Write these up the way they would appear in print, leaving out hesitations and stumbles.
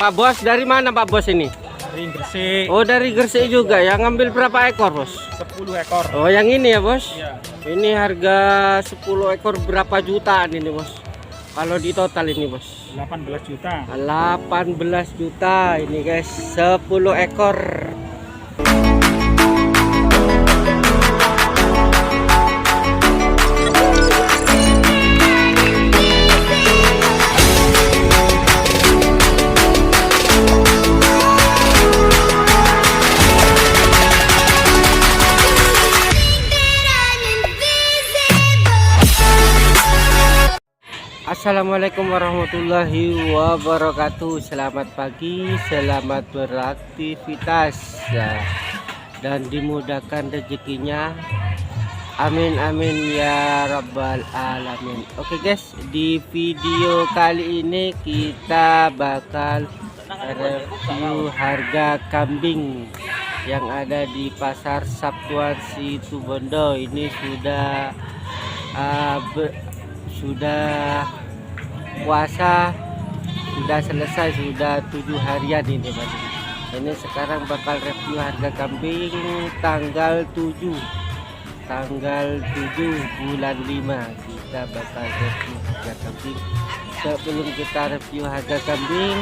Pak Bos, dari mana Pak Bos ini? Dari Gresik. Oh, dari Gresik juga. Yang ngambil berapa ekor, Bos? 10 ekor. Oh, yang ini ya, Bos? Iya. Ini harga 10 ekor berapa jutaan ini, Bos? Kalau di total ini, Bos? 18 juta. 18 juta ini, guys. 10 ekor. Assalamualaikum warahmatullahi wabarakatuh. Selamat pagi, selamat beraktivitas ya, dan dimudahkan rezekinya. Amin amin ya rabbal alamin. Oke guys, di video kali ini kita bakal review harga kambing yang ada di pasar Sabtuan Situbondo. Ini sudah puasa, sudah selesai, sudah 7 harian ini Pak. Ini sekarang bakal review harga kambing tanggal 7 bulan 5. Kita bakal review harga kambing. Sebelum kita review harga kambing,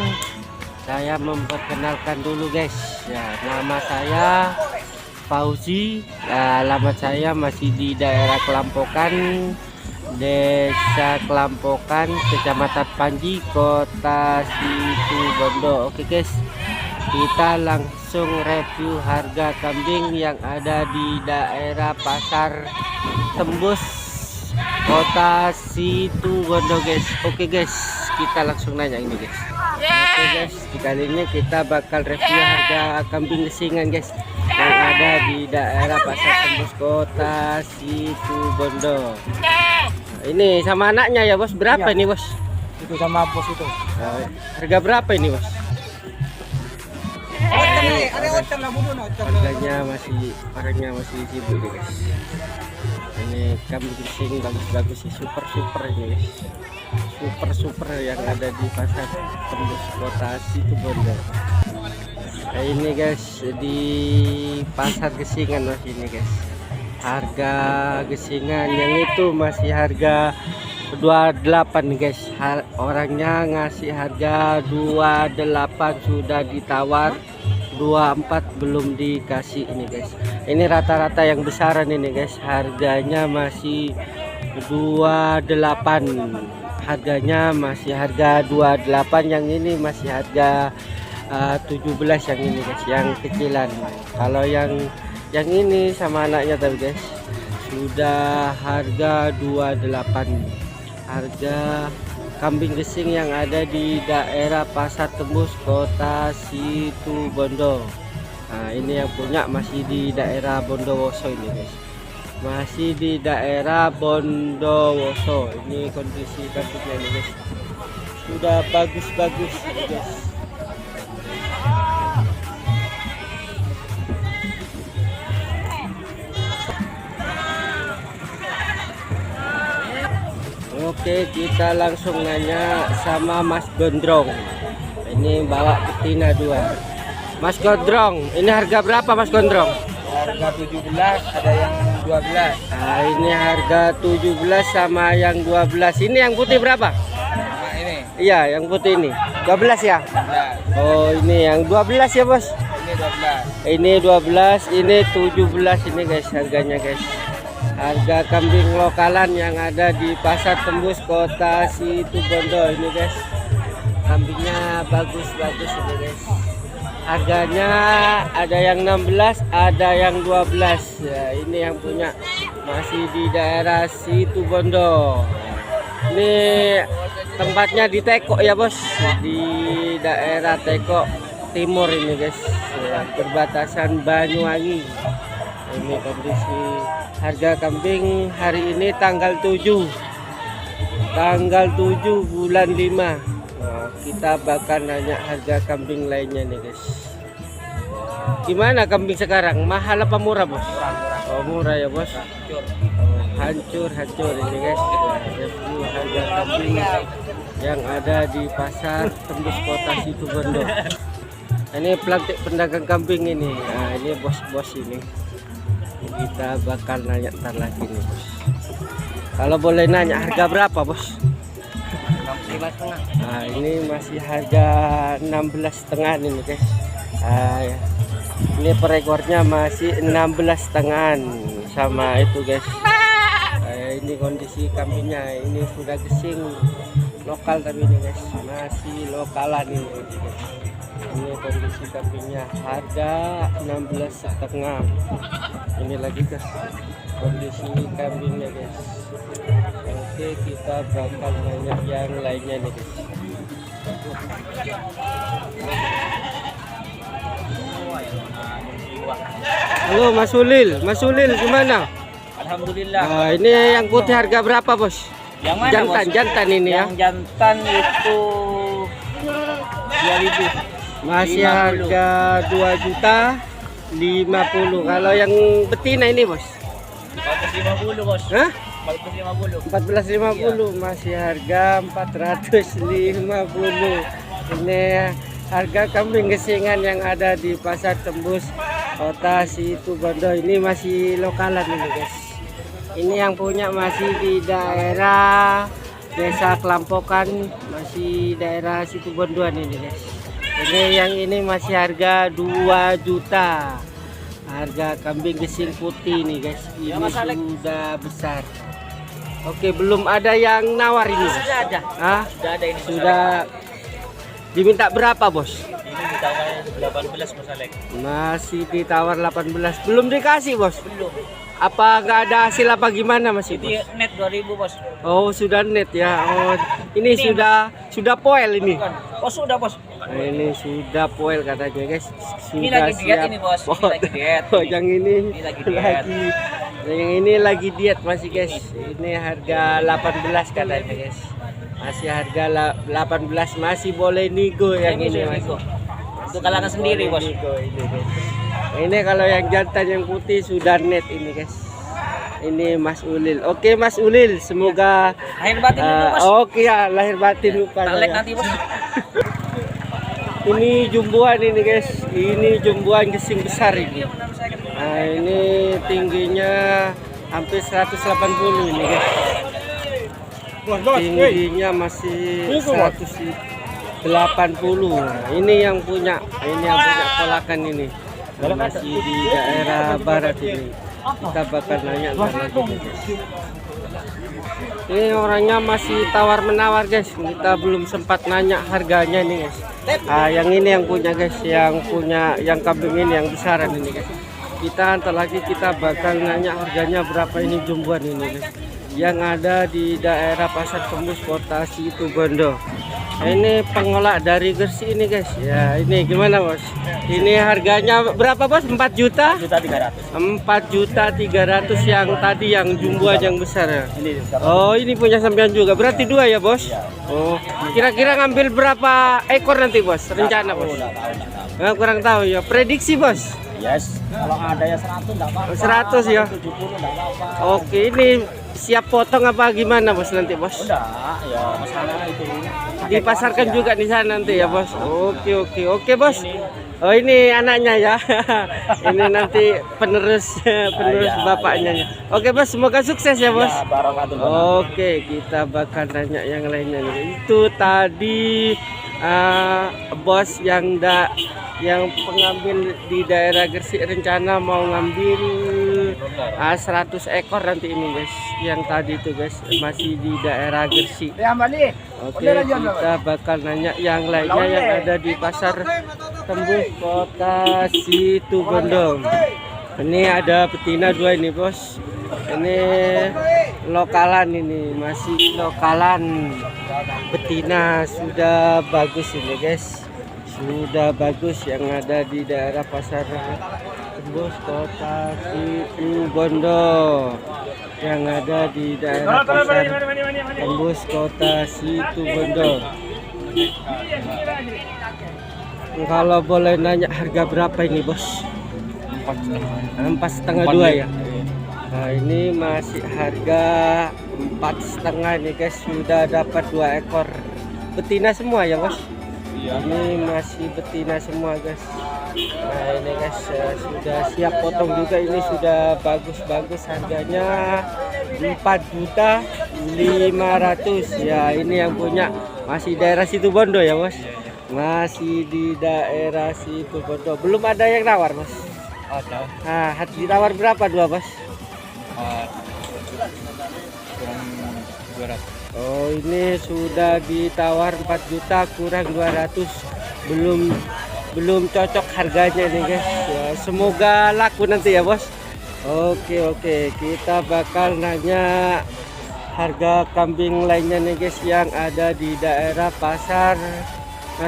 saya memperkenalkan dulu guys ya. Nama saya Fauzi, alamat saya masih di daerah Kelampokan, Desa Kelampokan, Kecamatan Panji, Kota Situbondo. Oke guys, kita langsung review harga kambing yang ada di daerah Pasar Tembus, Kota Situbondo guys. Oke guys, kita langsung nanya ini guys. Oke guys, kali ini kita bakal review harga kambing gesingan guys yang ada di daerah Pasar Tembus, Kota Situbondo. Ini sama anaknya ya Bos, berapa ini Bos? Itu sama bos itu. Harga berapa ini Bos? Harganya masih sibuk nih guys. Ini kambing gesing bagus-bagus sih, super ini guys. Super yang ada di Pasar Tembus, Kota Situbondo. Nah, ini guys di pasar gesingan Mas ini guys. Harga gesingan yang itu masih harga 28 guys. Orangnya ngasih harga 28, sudah ditawar 24 belum dikasih ini guys. Ini rata-rata yang besaran ini guys. Harganya masih 28. Harganya masih harga 28, yang ini masih harga 17 yang ini guys, yang kecilan. Kalau yang ini sama anaknya tapi guys sudah harga 28. Harga kambing gesing yang ada di daerah Pasar Tembus, Kota Situbondo. Nah, ini yang punya masih di daerah Bondowoso ini guys. Masih di daerah Bondowoso. Ini kondisi kambingnya ini guys. Sudah bagus-bagus guys. Oke, kita langsung nanya sama Mas Gondrong. Ini bawa betina 2. Mas Gondrong, ini harga berapa Mas Gondrong? Harga 17, ada yang 12. Nah, ini harga 17 sama yang 12. Ini yang putih berapa? Nah, ini. Iya, yang putih ini 12 ya? 12. Oh, ini yang 12 ya Bos? Ini 12. Ini 12, ini 17 ini guys harganya guys. Harga kambing lokalan yang ada di Pasar Tembus, Kota Situbondo ini guys. Kambingnya bagus-bagus ini guys. Harganya ada yang 16, ada yang 12 ya. Ini yang punya masih di daerah Situbondo. Ini tempatnya di Teko ya Bos, di daerah Teko Timur ini guys ya, perbatasan Banyuwangi. Ini kondisi harga kambing hari ini tanggal 7 bulan 5. Nah, kita bakal nanya harga kambing lainnya nih guys. Gimana kambing sekarang, mahal apa murah Bos? Murah. Oh murah ya Bos. Hancur. Hancur ini guys ya, review harga kambing yang ada di pasar tembus kota Situbondo. Ini pelantik pedagang kambing ini. Nah, ini bos-bos ini. Kita bakal nanya ntar lagi nih bos. Kalau boleh nanya harga berapa bos? 5,5. Nah ini masih harga 16,5 ini guys. Ya. Ini per ekornya masih 16,5 sama itu guys. Ini kondisi kambingnya, ini sudah gesing lokal tapi ini guys, masih lokalan ini guys. Ini kondisi kambingnya harga 16,5. Ini lagi guys kondisi kambingnya guys. Oke, kita bakal nanya yang lainnya nih guys. Halo Mas Ulil gimana? Alhamdulillah. Nah, ini yang putih harga berapa bos? Yang mana Jantan, bos? jantan ini ya. Yang jantan itu 2.000. Masih 50. harga 2.050. Kalau yang betina ini bos? 450 bos. Hah? 450. 14.50. Masih harga 450. Ini harga kambing gesingan yang ada di pasar tembus kota Situbondo. Ini masih lokalan ini guys. Ini yang punya masih di daerah Desa Kelampokan, masih daerah Situbondoan ini guys. Ini yang ini masih harga 2 juta. Harga kambing gesing putih nih guys. Ini sudah besar. Oke, belum ada yang nawar ini bos? Sudah ada. Ah, Sudah ada ini. sudah. Diminta berapa bos? Ini ditawar 18 Mas Alek. Masih ditawar 18. Belum dikasih bos? Belum. Apa nggak ada hasil apa gimana masih Itu bos? net 2.000 bos. Oh sudah net ya. Oh ini sudah poel ini. Oh sudah bos. Nah, ini sudah poel katanya guys. Sudah Ini lagi diet siap. ini bos. Ini lagi diet. Oh yang ini lagi diet. yang ini lagi diet masih guys. Ini harga 18 katanya guys. Masih harga 18, masih boleh nego yang ini masih. Itu kalangan sendiri bos. Nego ini guys. Nah, ini kalau yang jantan yang putih sudah net ini guys. Ini Mas Ulil. Oke Mas Ulil, semoga Lahir batin dulu bos. oke ya, lahir batin lupa Talek saya. nanti bos. Ini jumbuan ini guys. Ini jumbuan gesing besar ini. Nah, ini tingginya hampir 180 ini guys. Tingginya masih 180. Nah, ini yang punya kolakan ini. Masih di daerah barat ini. Kita bakal nanya ntar lagi guys. Ini orangnya masih tawar menawar guys. Kita belum sempat nanya harganya nih guys. Yang ini yang punya guys, yang kambing ini yang besaran ini guys. Kita ntar lagi kita bakal nanya harganya berapa ini jumbuan ini guys. Yang ada di daerah Pasar Tembus Kota Situbondo. Ini pengolak dari Gresik ini guys. Ya ini gimana bos? Ini harganya berapa bos? 4 juta? 4.300.000 yang tadi yang jumbuan yang besar ya. Oh ini punya sampean juga. Berarti 2 ya bos? Oh kira-kira ngambil berapa ekor nanti bos? Rencana bos? Kurang tahu ya. Prediksi bos? Yes. Kalau ada ya 100 enggak apa-apa. 100 ya. 70 enggak apa-apa. Oke ini siap potong apa gimana bos nanti bos? Udah, ya masalah itu. Dipasarkan juga di sana nanti ya bos. Oke bos. Oh ini anaknya ya. Ini nanti penerus bapaknya ya. Oke bos, semoga sukses ya bos. Oke, kita bakal nanya yang lainnya nih. Itu tadi bos yang pengambil di daerah Gresik rencana mau ngambil 100 ekor nanti ini guys. Yang tadi itu guys masih di daerah Gresik. Oke, kita bakal nanya yang lainnya yang ada di pasar tembus kota Situbondo. Ini ada betina 2 ini bos. Ini lokalan ini, masih lokalan betina, sudah bagus ini guys. Sudah bagus yang ada di daerah pasar tembus kota Situbondo. Yang ada di daerah pasar tembus kota Situbondo. Kalau boleh nanya harga berapa ini bos? 4,5 2 ya. Nah ini masih harga 4,5 nih guys. Sudah dapat 2 ekor betina semua ya bos. Iya. Ini masih betina semua guys. Nah ini guys sudah siap potong juga, ini sudah bagus-bagus, harganya 4.500.000 ya. Ini yang punya masih daerah Situbondo ya bos, masih di daerah Situbondo. Belum ada yang nawar bos. Ada. Nah ditawar berapa dua bos? Kurang 200. Oh ini sudah ditawar 4 juta kurang 200, belum cocok harganya nih guys ya. Semoga laku nanti ya bos. Oke kita bakal nanya harga kambing lainnya nih guys yang ada di daerah pasar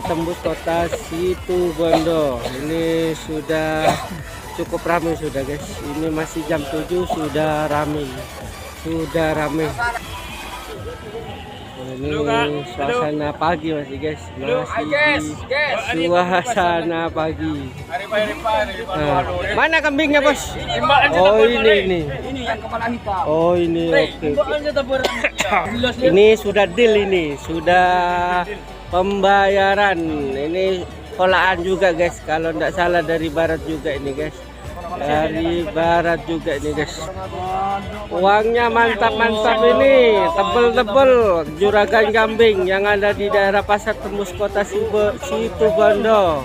tembus kota Situbondo. Ini sudah cukup ramai sudah guys, ini masih jam 7 sudah ramai. Ini suasana pagi masih guys, masih di suasana pagi. Nah, mana kambingnya bos? Oh ini. Ini yang kepala hitam. Oh ini oke. Ini sudah deal, ini sudah pembayaran. Ini kolaan juga guys, kalau tidak salah dari barat juga ini guys. Dari barat juga ini guys. Uangnya mantap-mantap ini, tebel-tebel juragan kambing yang ada di daerah pasar tembus kota Situbondo.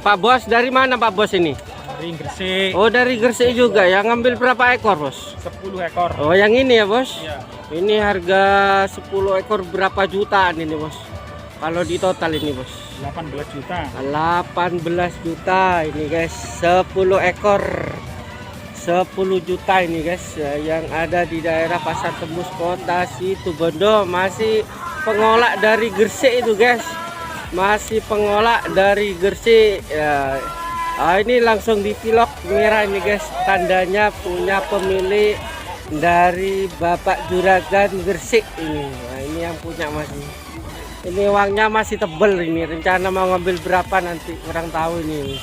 Pak Bos dari mana Pak Bos ini? Dari Gresik. Oh dari Gresik juga. Yang ngambil berapa ekor bos? 10 ekor. Oh yang ini ya bos? Iya. Ini harga 10 ekor berapa jutaan ini bos? Kalau di total ini bos? 18 juta. 18 juta ini guys, 10 ekor 10 juta ini guys yang ada di daerah pasar tembus kota Situbondo. Masih pengolak dari Gresik itu guys, masih pengolak dari Gresik ya. Ini langsung di vlog merah ini guys, tandanya punya pemilik dari Bapak Juragan Gresik ini. Nah, ini yang punya masih. Ini uangnya masih tebel ini, rencana mau ngambil berapa nanti kurang tahu ini.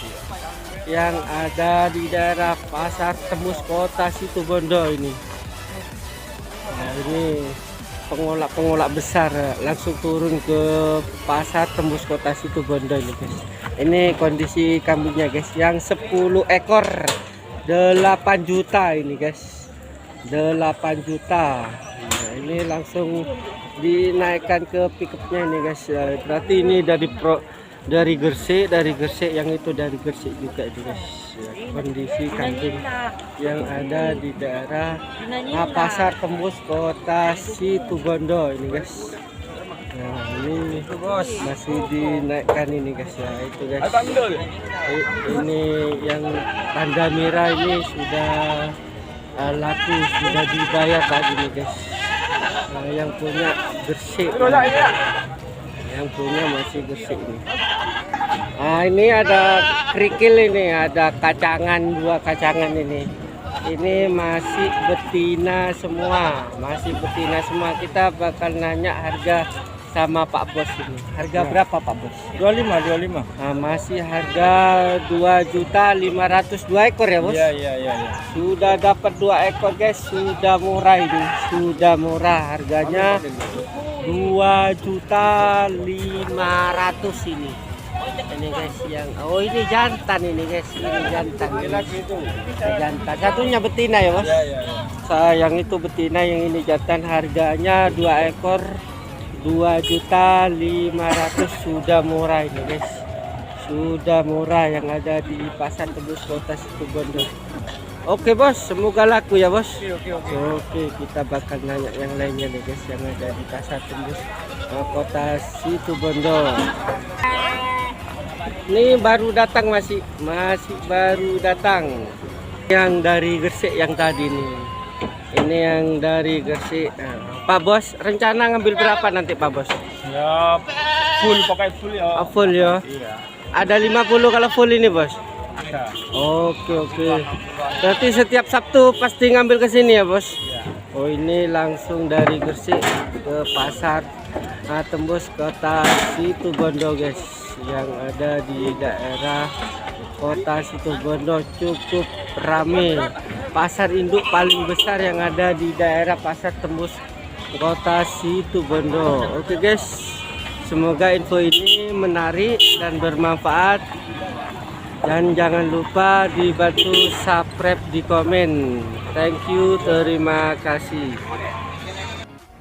Yang ada di daerah pasar tembus kota Situbondo ini. Nah, ini pengolak besar langsung turun ke pasar tembus kota Situbondo ini guys. Ini kondisi kambingnya guys, yang 10 ekor 8 juta ini guys, 8 juta. Nah, ini langsung dinaikkan ke pickupnya ini guys ya. Berarti ini dari Gresik, yang itu dari Gresik juga ini guys ya. Kondisi kambing yang ada di daerah pasar tembus kota Situbondo ini guys. Nah ini masih dinaikkan ini guys ya, itu guys. Ini yang tanda merah ini sudah laku, sudah dibayar tadi nih guys. Nah, yang punya Gresik, yang punya masih Gresik ini. Nah ini ada kerikil, ini ada kacangan, 2 kacangan ini. Ini masih betina semua, Kita bakal nanya harga sama Pak Bos ini. Harga berapa Pak Bos? 25. Nah, masih harga 2.500.000 2 ekor ya bos? Iya. Sudah dapat 2 ekor guys, sudah murah ini, sudah murah harganya 2.500.000 ini. Ini guys yang ini jantan ini guys, ini jantan. Jantan. Satunya betina ya bos? Iya. Yang itu betina, yang ini jantan. Harganya 2 ekor 2.500.000, sudah murah ini guys, sudah murah yang ada di pasar tembus kota Situbondo. Oke bos, semoga laku ya bos. Oke, kita bakal nanya yang lainnya nih guys yang ada di pasar tembus kota Situbondo. Ini baru datang, masih baru datang yang dari Gresik yang tadi nih. Ini yang dari Gresik. Pak Bos, rencana ngambil berapa nanti Pak Bos? Ya full, pakai full ya. Full ya. Iya. Ada 50 kalau full ini Bos? Ada. Oke. Berarti setiap Sabtu pasti ngambil ke sini ya Bos? Iya. Oh ini langsung dari Gresik ke pasar tembus kota Situbondo guys, yang ada di daerah kota Situbondo. Cukup ramai, pasar induk paling besar yang ada di daerah pasar tembus Kota Situbondo. Oke guys, semoga info ini menarik dan bermanfaat. Dan jangan lupa dibantu subscribe di komen. Thank you, terima kasih.